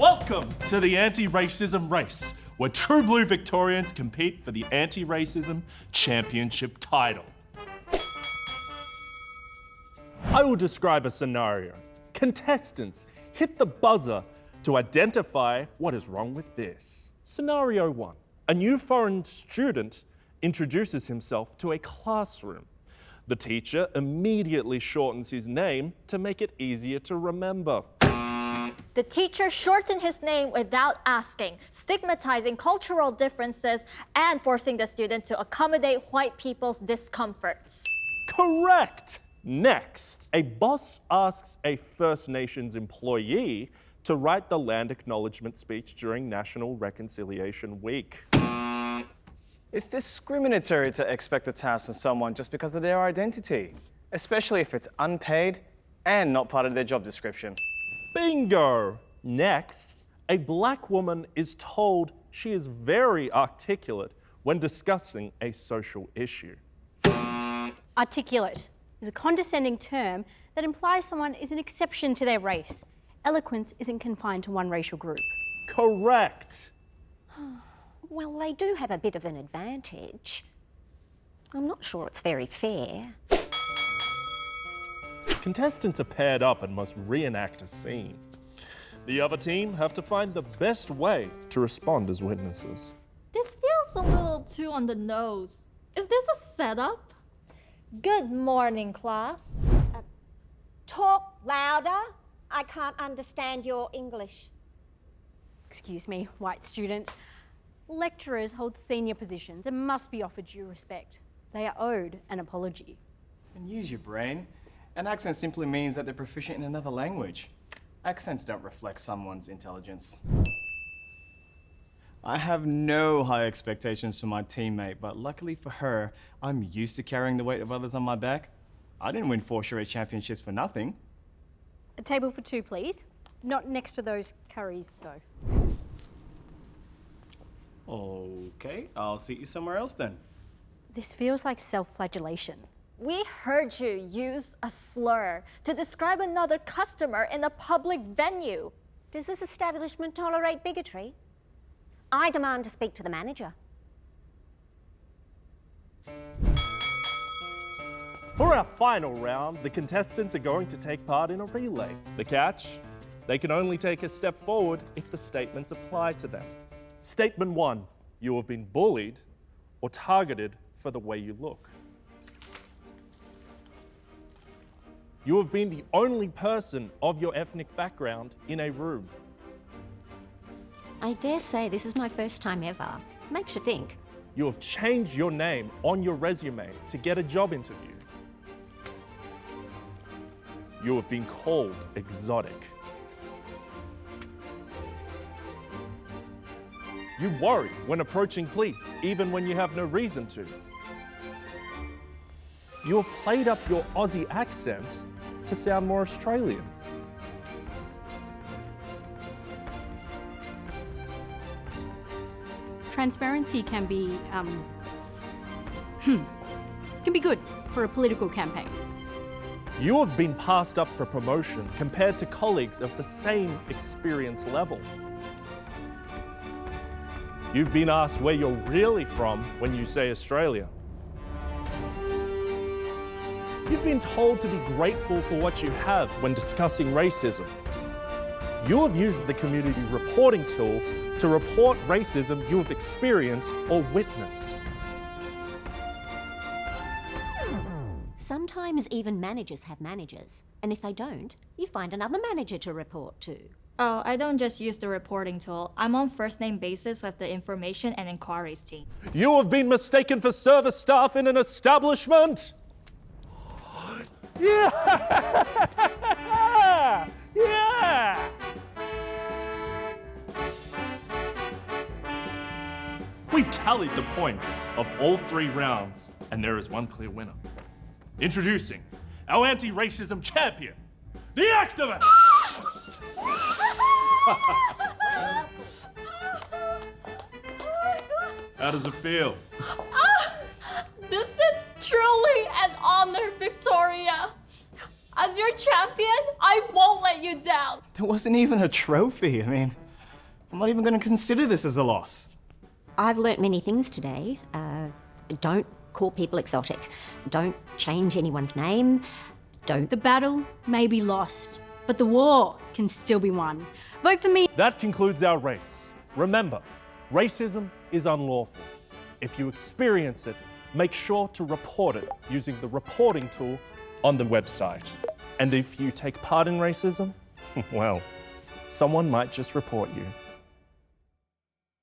Welcome to the anti-racism race, where True Blue Victorians compete for the anti-racism championship title. I will describe a scenario. Contestants, hit the buzzer to identify what is wrong with this. Scenario 1. A new foreign student introduces himself to a classroom. The teacher immediately shortens his name to make it easier to remember. The teacher shortened his name without asking, stigmatizing cultural differences and forcing the student to accommodate white people's discomforts. Correct! Next, a boss asks a First Nations employee to write the land acknowledgement speech during National Reconciliation Week. It's discriminatory to expect a task from someone just because of their identity, especially if it's unpaid and not part of their job description. Bingo! Next, a black woman is told she is very articulate when discussing a social issue. Articulate is a condescending term that implies someone is an exception to their race. Eloquence isn't confined to one racial group. Correct! Well, they do have a bit of an advantage. I'm not sure it's very fair. Contestants are paired up and must reenact a scene. The other team have to find the best way to respond as witnesses. This feels a little too on the nose. Is this a setup? Good morning, class. Talk louder. I can't understand your English. Excuse me, white student. Lecturers hold senior positions and must be offered due respect. They are owed an apology. And use your brain. An accent simply means that they're proficient in another language. Accents don't reflect someone's intelligence. I have no high expectations for my teammate, but luckily for her, I'm used to carrying the weight of others on my back. I didn't win 4 charade championships for nothing. A table for 2, please. Not next to those curries, though. Okay, I'll seat you somewhere else then. This feels like self-flagellation. We heard you use a slur to describe another customer in a public venue. Does this establishment tolerate bigotry? I demand to speak to the manager. For our final round, the contestants are going to take part in a relay. The catch? They can only take a step forward if the statements apply to them. Statement 1, you have been bullied or targeted for the way you look. You have been the only person of your ethnic background in a room. I dare say this is my first time ever. Makes you think. You have changed your name on your resume to get a job interview. You have been called exotic. You worry when approaching police, even when you have no reason to. You have played up your Aussie accent to sound more Australian. Transparency can be good for a political campaign. You have been passed up for promotion compared to colleagues of the same experience level. You've been asked where you're really from when you say Australia. You've been told to be grateful for what you have when discussing racism. You have used the community reporting tool to report racism you have experienced or witnessed. Sometimes even managers have managers, and if they don't, you find another manager to report to. Oh, I don't just use the reporting tool. I'm on first-name basis with the information and inquiries team. You have been mistaken for service staff in an establishment. Yeah! Yeah! We've tallied the points of all 3 rounds, and there is one clear winner. Introducing our anti-racism champion, the activist! How does it feel? This is truly an honor, Victoria. As your champion, I won't let you down. There wasn't even a trophy. I mean, I'm not even going to consider this as a loss. I've learnt many things today. Don't call people exotic. Don't change anyone's name. Don't. The battle may be lost, but the war can still be won. Vote for me. That concludes our race. Remember, racism is unlawful. If you experience it, make sure to report it using the reporting tool on the website. And if you take part in racism, well, someone might just report you.